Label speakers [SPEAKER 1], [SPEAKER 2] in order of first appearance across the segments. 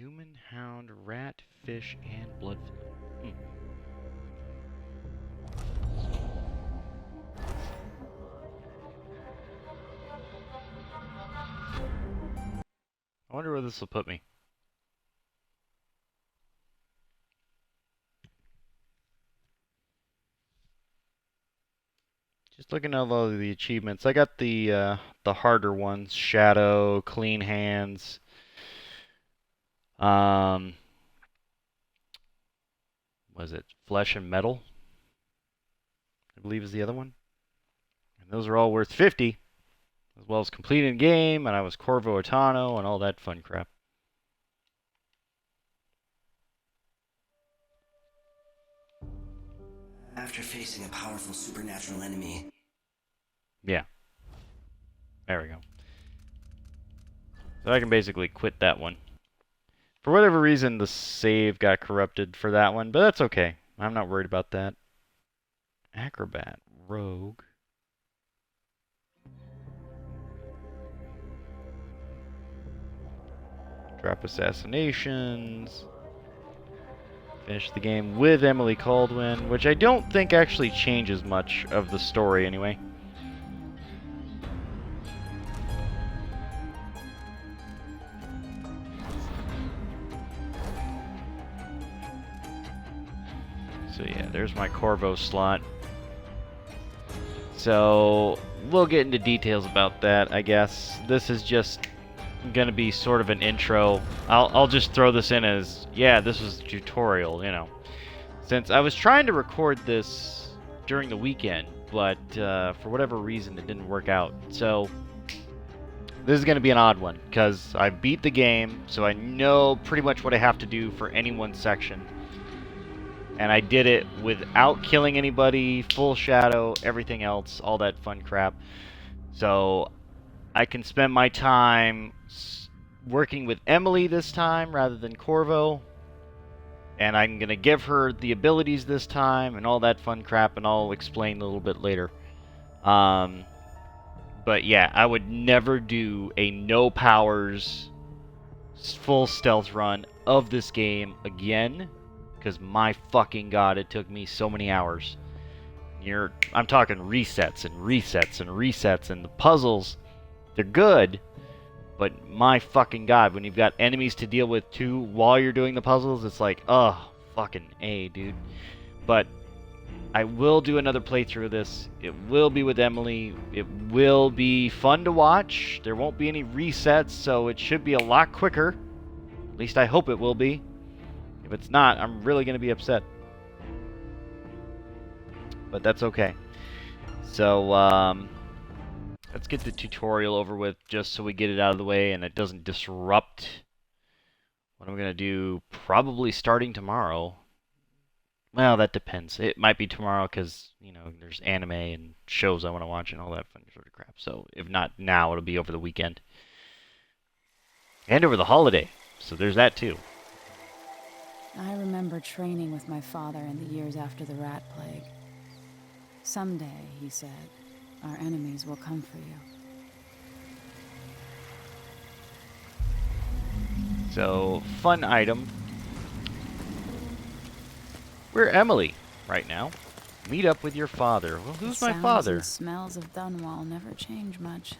[SPEAKER 1] Human, hound, rat, fish, and blood fluid. I wonder where this will put me. Just looking at all of the achievements, I got the harder ones: shadow, clean hands. Was it flesh and metal? I believe is the other one. And those are all worth 50, as well as completing a game, and I was Corvo Otano and all that fun crap.
[SPEAKER 2] After facing a powerful supernatural enemy.
[SPEAKER 1] Yeah. There we go. So I can basically quit that one. For whatever reason, the save got corrupted for that one, but that's okay. I'm not worried about that. Acrobat, rogue. Drop assassinations. Finish the game with Emily Caldwin, which I don't think actually changes much of the story anyway. So yeah, there's my Corvo slot. So we'll get into details about that, I guess. This is just gonna be sort of an intro. I'll just throw this in as, yeah, this was a tutorial, you know. Since I was trying to record this during the weekend, but for whatever reason it didn't work out. So this is gonna be an odd one, because I beat the game, so I know pretty much what I have to do for any one section. And I did it without killing anybody, full shadow, everything else, all that fun crap. So I can spend my time working with Emily this time rather than Corvo. And I'm going to give her the abilities this time and all that fun crap, and I'll explain a little bit later. But yeah, I would never do a no powers full stealth run of this game again. Because my fucking god, it took me so many hours. I'm talking resets and resets and resets, and the puzzles, they're good, but my fucking god, when you've got enemies to deal with too while you're doing the puzzles, it's like, ugh, fucking A, dude. But I will do another playthrough of this. It will be with Emily. It will be fun to watch. There won't be any resets, so it should be a lot quicker. At least I hope it will be. If it's not, I'm really going to be upset. But that's okay. So, let's get the tutorial over with just so we get it out of the way and it doesn't disrupt what I'm going to do probably starting tomorrow. Well, that depends. It might be tomorrow because, you know, there's anime and shows I want to watch and all that fun sort of crap. So, if not now, it'll be over the weekend. And over the holiday. So there's that too.
[SPEAKER 3] I remember training with my father in the years after the rat plague. Someday, he said, our enemies will come for you.
[SPEAKER 1] So, fun item. We're Emily right now. Meet up with your father. Well, who's my father?
[SPEAKER 3] The smells of Dunwall never change much.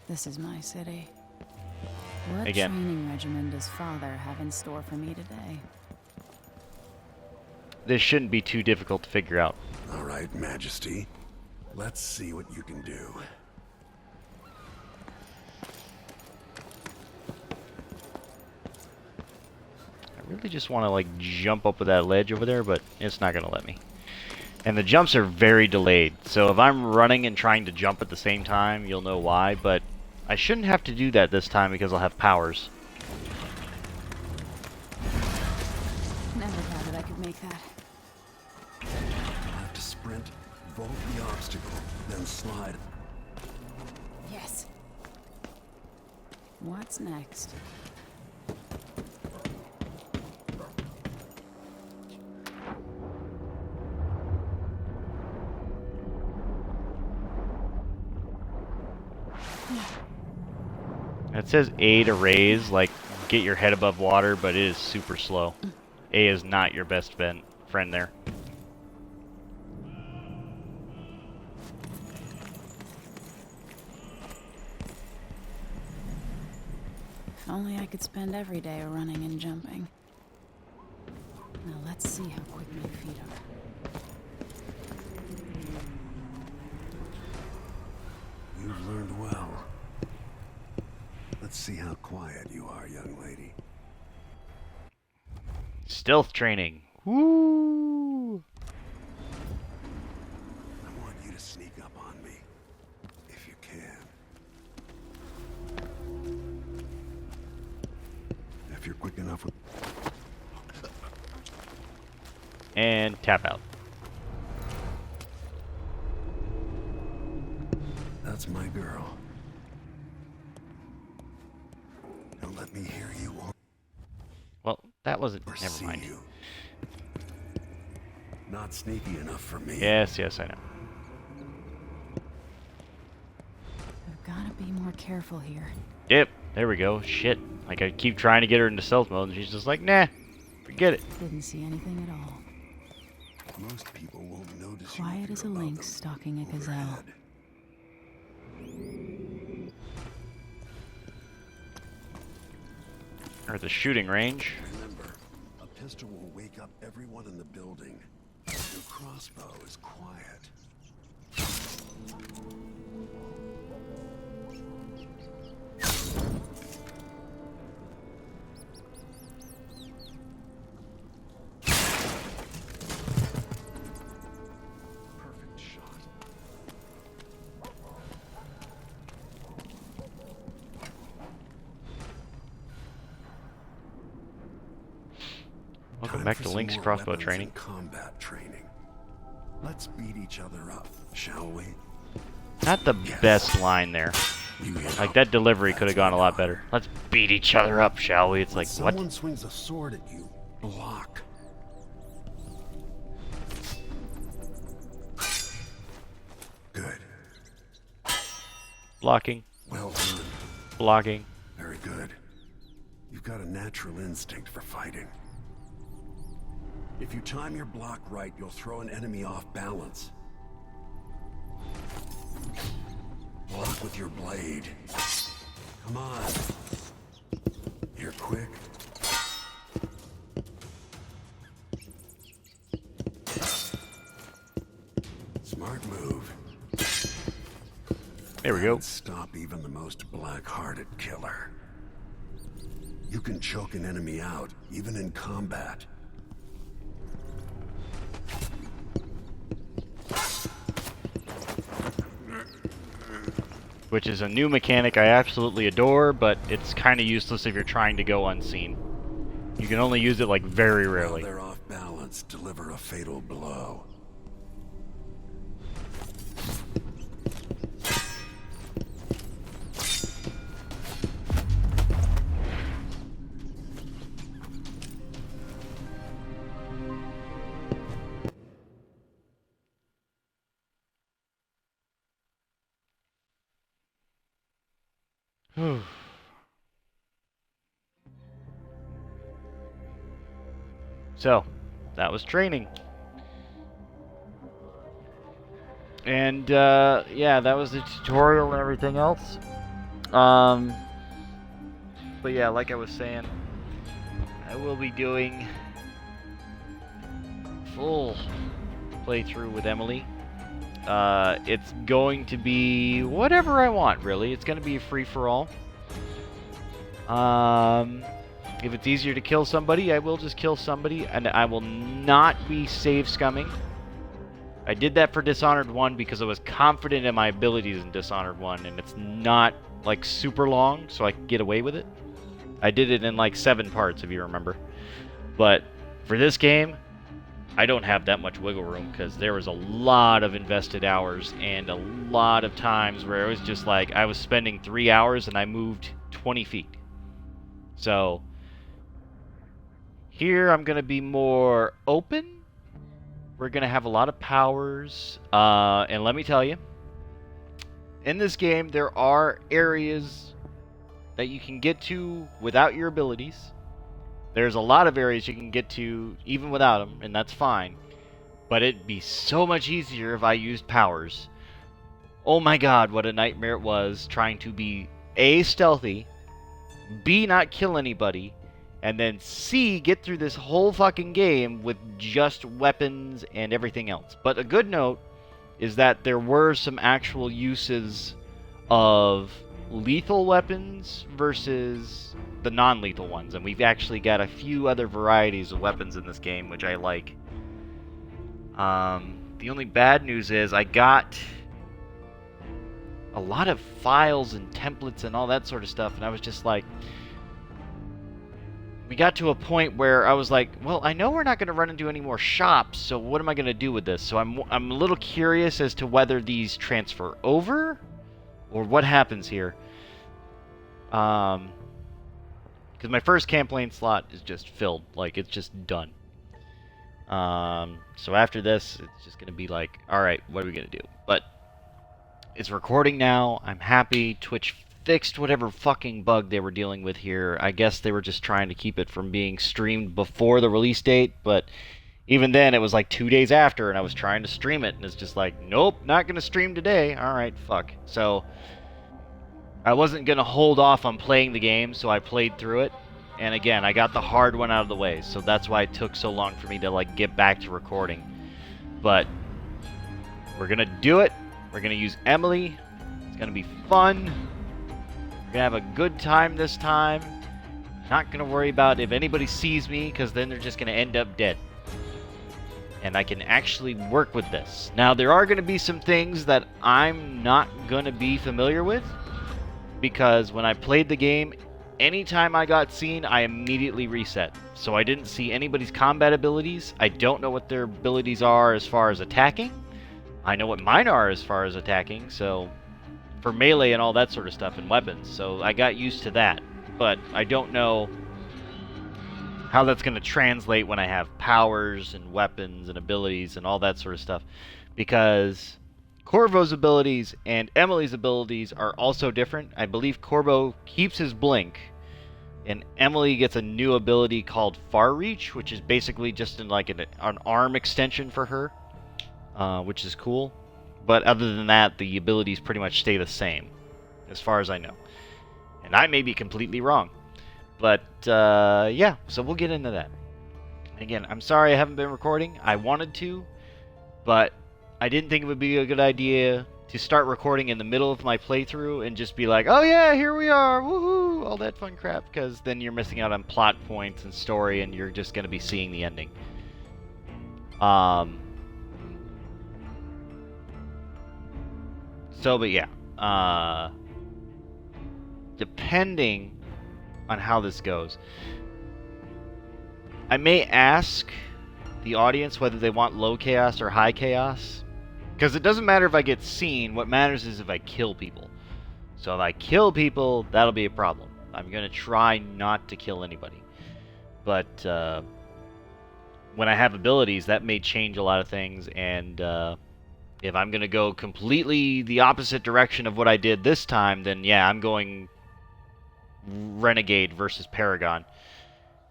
[SPEAKER 3] This is my city. What training regimen does Father have in store for me today?
[SPEAKER 1] This shouldn't be too difficult to figure out.
[SPEAKER 4] All right, Majesty. Let's see what you can do.
[SPEAKER 1] I really just want to, like, jump up with that ledge over there, but it's not going to let me. And the jumps are very delayed, so if I'm running and trying to jump at the same time, you'll know why, but I shouldn't have to do that this time because I'll have powers.
[SPEAKER 3] Never doubted I could make that.
[SPEAKER 4] I'll have to sprint, vault the obstacle, then slide.
[SPEAKER 3] Yes. What's next?
[SPEAKER 1] It says A to raise, like get your head above water, but it is super slow. A is not your best friend there.
[SPEAKER 3] If only I could spend every day running and jumping. Now let's see how quick my feet are.
[SPEAKER 4] You've learned well. Let's see how quiet you are, young lady.
[SPEAKER 1] Stealth training. Woo!
[SPEAKER 4] I want you to sneak up on me, if you can. If you're quick enough with...
[SPEAKER 1] And tap out.
[SPEAKER 4] That's my girl. Don't let me hear you or
[SPEAKER 1] Well, that wasn't... Never
[SPEAKER 4] see
[SPEAKER 1] mind.
[SPEAKER 4] you. Not sneaky enough for me.
[SPEAKER 1] Yes, yes, I know.
[SPEAKER 3] I've gotta be more careful here.
[SPEAKER 1] Yep, there we go. Shit. Like, I keep trying to get her into stealth mode, and she's just like, nah, forget it.
[SPEAKER 3] Didn't see anything at all.
[SPEAKER 4] Most people won't notice
[SPEAKER 3] Quiet
[SPEAKER 4] you
[SPEAKER 3] as a lynx stalking a gazelle.
[SPEAKER 4] overhead.
[SPEAKER 1] Or the shooting range.
[SPEAKER 4] Remember, a pistol will wake up everyone in the building. Your crossbow is quiet. Perfect shot.
[SPEAKER 1] Welcome
[SPEAKER 4] Time
[SPEAKER 1] back
[SPEAKER 4] for
[SPEAKER 1] to
[SPEAKER 4] some
[SPEAKER 1] Link's
[SPEAKER 4] more
[SPEAKER 1] crossbow
[SPEAKER 4] weapons
[SPEAKER 1] training.
[SPEAKER 4] and combat training. Let's beat each other up, shall we?
[SPEAKER 1] Not the
[SPEAKER 4] Yes.
[SPEAKER 1] best line there.
[SPEAKER 4] You get
[SPEAKER 1] Like,
[SPEAKER 4] up.
[SPEAKER 1] that delivery could have
[SPEAKER 4] That's
[SPEAKER 1] gone a
[SPEAKER 4] my
[SPEAKER 1] lot
[SPEAKER 4] daughter.
[SPEAKER 1] better. Let's beat each other up, shall we? It's
[SPEAKER 4] When
[SPEAKER 1] like, what?
[SPEAKER 4] someone swings a sword at you, block. Good.
[SPEAKER 1] Blocking,
[SPEAKER 4] Well done.
[SPEAKER 1] blocking.
[SPEAKER 4] Very good. You've got a natural instinct for fighting. If you time your block right, you'll throw an enemy off balance. Block with your blade. Come on. You're quick. Smart move.
[SPEAKER 1] There we go.
[SPEAKER 4] Can't stop even the most black-hearted killer. You can choke an enemy out, even in combat.
[SPEAKER 1] Which is a new mechanic I absolutely adore, but it's kind of useless if you're trying to go unseen. You can only use it, like, very
[SPEAKER 4] While
[SPEAKER 1] rarely.
[SPEAKER 4] they're off balance, deliver a fatal blow.
[SPEAKER 1] So, that was training. And, yeah, that was the tutorial and everything else. But yeah, like I was saying, I will be doing full playthrough with Emily. It's going to be whatever I want, really. It's going to be a free-for-all. If it's easier to kill somebody, I will just kill somebody, and I will not be save scumming. I did that for Dishonored 1 because I was confident in my abilities in Dishonored 1, and it's not, like, super long, so I could get away with it. I did it in, like, 7 parts, if you remember. But for this game, I don't have that much wiggle room, because there was a lot of invested hours, and a lot of times where it was just like, I was spending 3 hours, and I moved 20 feet. So, here I'm going to be more open. We're going to have a lot of powers. And let me tell you, in this game, there are areas that you can get to without your abilities. There's a lot of areas you can get to even without them, and that's fine. But it'd be so much easier if I used powers. Oh my god, what a nightmare it was trying to be A, stealthy, B, not kill anybody, and then C, get through this whole fucking game with just weapons and everything else. But a good note is that there were some actual uses of lethal weapons versus the non-lethal ones, and we've actually got a few other varieties of weapons in this game, which I like. The only bad news is I got a lot of files and templates and all that sort of stuff, and I was just like, we got to a point where I was like, well, I know we're not going to run into any more shops, so what am I going to do with this? So I'm a little curious as to whether these transfer over or what happens here. Because my first campaign slot is just filled, like it's just done. So after this, it's just going to be like, alright, what are we going to do? But it's recording now. I'm happy. Twitch fixed whatever fucking bug they were dealing with here. I guess they were just trying to keep it from being streamed before the release date, but even then it was like 2 days after, and I was trying to stream it, and it's just like, nope, not going to stream today. Alright, fuck. So I wasn't going to hold off on playing the game, so I played through it. And again, I got the hard one out of the way, so that's why it took so long for me to like get back to recording. But we're going to do it. We're going to use Emily. It's going to be fun. We're going to have a good time this time. Not going to worry about if anybody sees me, because then they're just going to end up dead. And I can actually work with this. Now, there are going to be some things that I'm not going to be familiar with, because when I played the game, anytime I got seen, I immediately reset. So I didn't see anybody's combat abilities. I don't know what their abilities are as far as attacking. I know what mine are as far as attacking, so for melee and all that sort of stuff and weapons. So I got used to that. But I don't know how that's going to translate when I have powers and weapons and abilities and all that sort of stuff. Because Corvo's abilities and Emily's abilities are also different. I believe Corvo keeps his blink, and Emily gets a new ability called Far Reach, which is basically just like an arm extension for her, which is cool. But other than that, the abilities pretty much stay the same, as far as I know. And I may be completely wrong. But, yeah, so we'll get into that. Again, I'm sorry I haven't been recording. I wanted to, but I didn't think it would be a good idea to start recording in the middle of my playthrough and just be like, oh yeah, here we are, woohoo, all that fun crap, because then you're missing out on plot points and story, and you're just going to be seeing the ending. But yeah, depending on how this goes, I may ask the audience whether they want low chaos or high chaos, because it doesn't matter if I get seen. What matters is if I kill people. So if I kill people, that'll be a problem. I'm going to try not to kill anybody. But when I have abilities, that may change a lot of things, and if I'm going to go completely the opposite direction of what I did this time, then yeah, I'm going Renegade versus Paragon.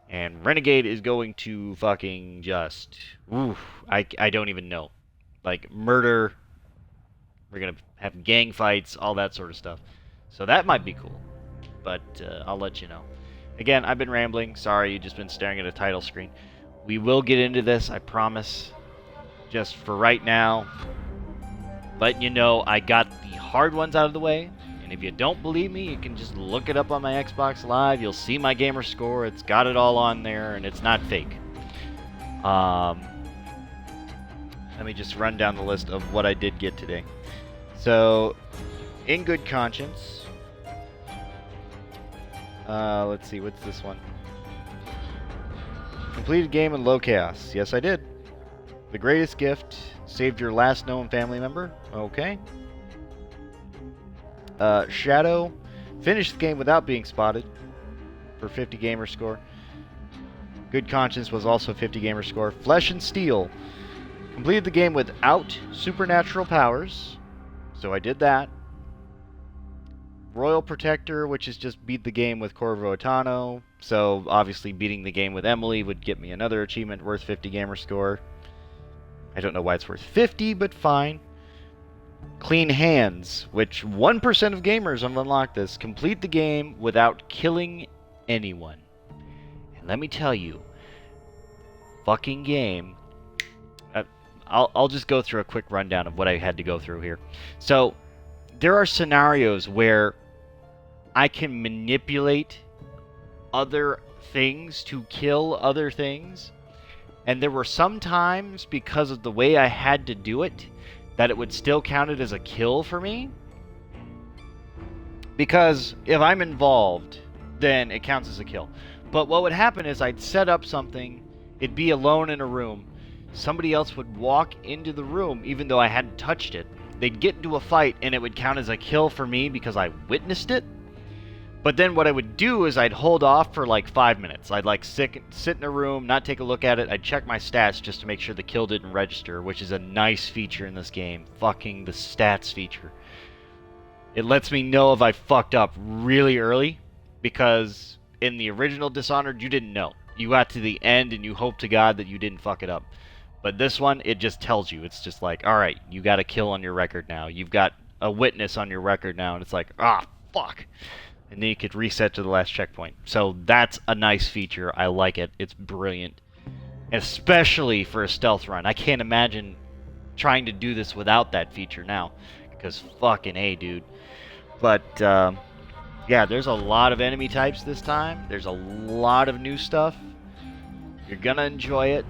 [SPEAKER 1] And Renegade is going to fucking just, oof, I don't even know. Like, murder, we're going to have gang fights, all that sort of stuff. So that might be cool, but I'll let you know. Again, I've been rambling. Sorry, you've just been staring at a title screen. We will get into this, I promise. Just for right now, letting you know I got the hard ones out of the way. And if you don't believe me, you can just look it up on my Xbox Live. You'll see my gamer score. It's got it all on there, and it's not fake. Let me just run down the list of what I did get today. So, in good conscience, let's see, what's this one? Completed game in low chaos. Yes, I did. The greatest gift, saved your last known family member. Okay. Shadow, finished the game without being spotted for 50 gamer score. Good conscience was also 50 gamer score. Flesh and Steel, completed the game without supernatural powers, so I did that. Royal Protector, which is just beat the game with Corvo Atano. So obviously beating the game with Emily would get me another achievement worth 50 gamer score. I don't know why it's worth 50, but fine. Clean Hands, which 1% of gamers have unlocked this. Complete the game without killing anyone. And let me tell you, fucking game. I'll just go through a quick rundown of what I had to go through here. So, there are scenarios where I can manipulate other things to kill other things. And there were some times, because of the way I had to do it, that it would still count it as a kill for me. Because if I'm involved, then it counts as a kill. But what would happen is I'd set up something, it'd be alone in a room. Somebody else would walk into the room even though I hadn't touched it. They'd get into a fight and it would count as a kill for me because I witnessed it. But then what I would do is I'd hold off for like 5 minutes. I'd like sit in a room, not take a look at it. I'd check my stats just to make sure the kill didn't register, which is a nice feature in this game. Fucking the stats feature. It lets me know if I fucked up really early, because in the original Dishonored you didn't know. You got to the end and you hope to God that you didn't fuck it up. But this one, it just tells you. It's just like, alright, you got a kill on your record now. You've got a witness on your record now. And it's like, fuck. And then you could reset to the last checkpoint. So that's a nice feature. I like it. It's brilliant. Especially for a stealth run. I can't imagine trying to do this without that feature now. Because fucking A, dude. But, yeah, there's a lot of enemy types this time. There's a lot of new stuff. You're gonna enjoy it.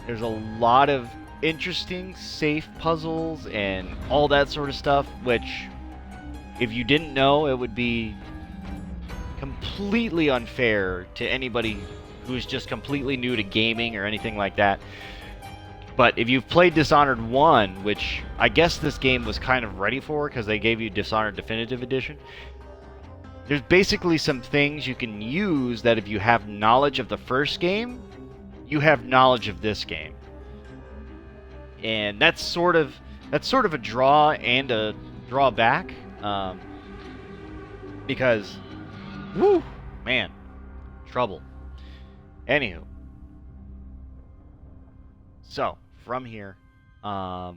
[SPEAKER 1] There's a lot of interesting, safe puzzles and all that sort of stuff, which, if you didn't know, it would be completely unfair to anybody who's just completely new to gaming or anything like that. But if you've played Dishonored 1, which I guess this game was kind of ready for because they gave you Dishonored Definitive Edition, there's basically some things you can use that if you have knowledge of the first game, you have knowledge of this game. And that's sort of a draw and a drawback. Because, woo, man, trouble. Anywho. So, from here, I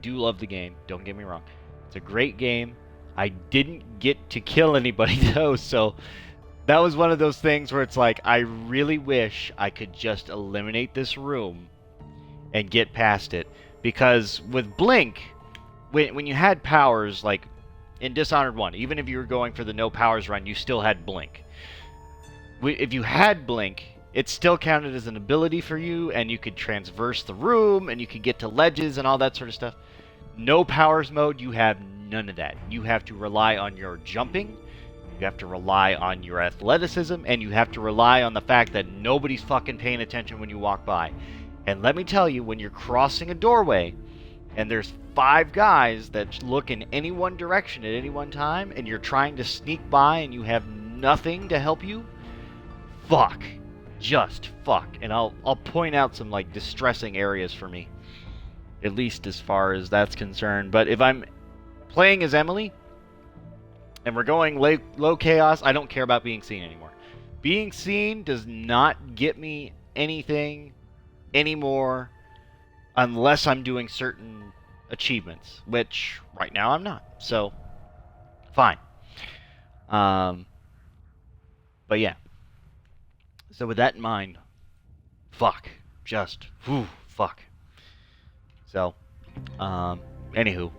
[SPEAKER 1] do love the game, don't get me wrong. It's a great game. I didn't get to kill anybody though, so that was one of those things where it's like, I really wish I could just eliminate this room and get past it. Because with Blink, when you had powers, like in Dishonored 1, even if you were going for the no powers run, you still had Blink. If you had Blink, it still counted as an ability for you, and you could transverse the room, and you could get to ledges and all that sort of stuff. No powers mode, you have none of that. You have to rely on your jumping, you have to rely on your athleticism, and you have to rely on the fact that nobody's fucking paying attention when you walk by. And let me tell you, when you're crossing a doorway, and there's 5 guys that look in any one direction at any one time, and you're trying to sneak by and you have nothing to help you, fuck. Just fuck. And I'll point out some like distressing areas for me, at least as far as that's concerned. But if I'm playing as Emily and we're going low chaos, I don't care about being seen anymore. Being seen does not get me anything anymore unless I'm doing certain achievements, which right now I'm not. So fine. But yeah. So with that in mind, fuck. Just, fuck. So, anywho,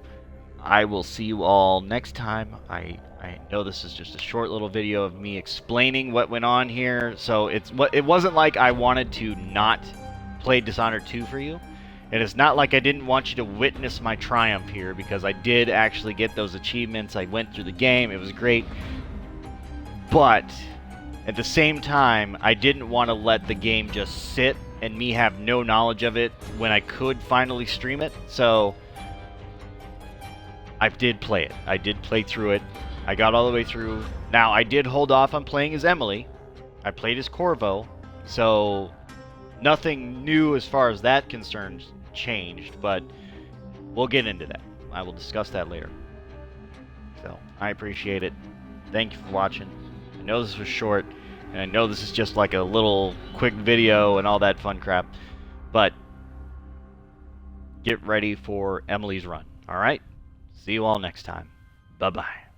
[SPEAKER 1] I will see you all next time. I know this is just a short little video of me explaining what went on here, so it wasn't like I wanted to not play Dishonored 2 for you. And it's not like I didn't want you to witness my triumph here, because I did actually get those achievements. I went through the game. It was great. But at the same time, I didn't want to let the game just sit and me have no knowledge of it when I could finally stream it. So I did play it. I did play through it. I got all the way through. Now, I did hold off on playing as Emily. I played as Corvo. So nothing new as far as that concerned changed, but we'll get into that. I will discuss that later. I appreciate it. Thank you for watching. I know this was short, and I know this is just like a little quick video and all that fun crap, but get ready for Emily's run, alright? See you all next time. Bye-bye.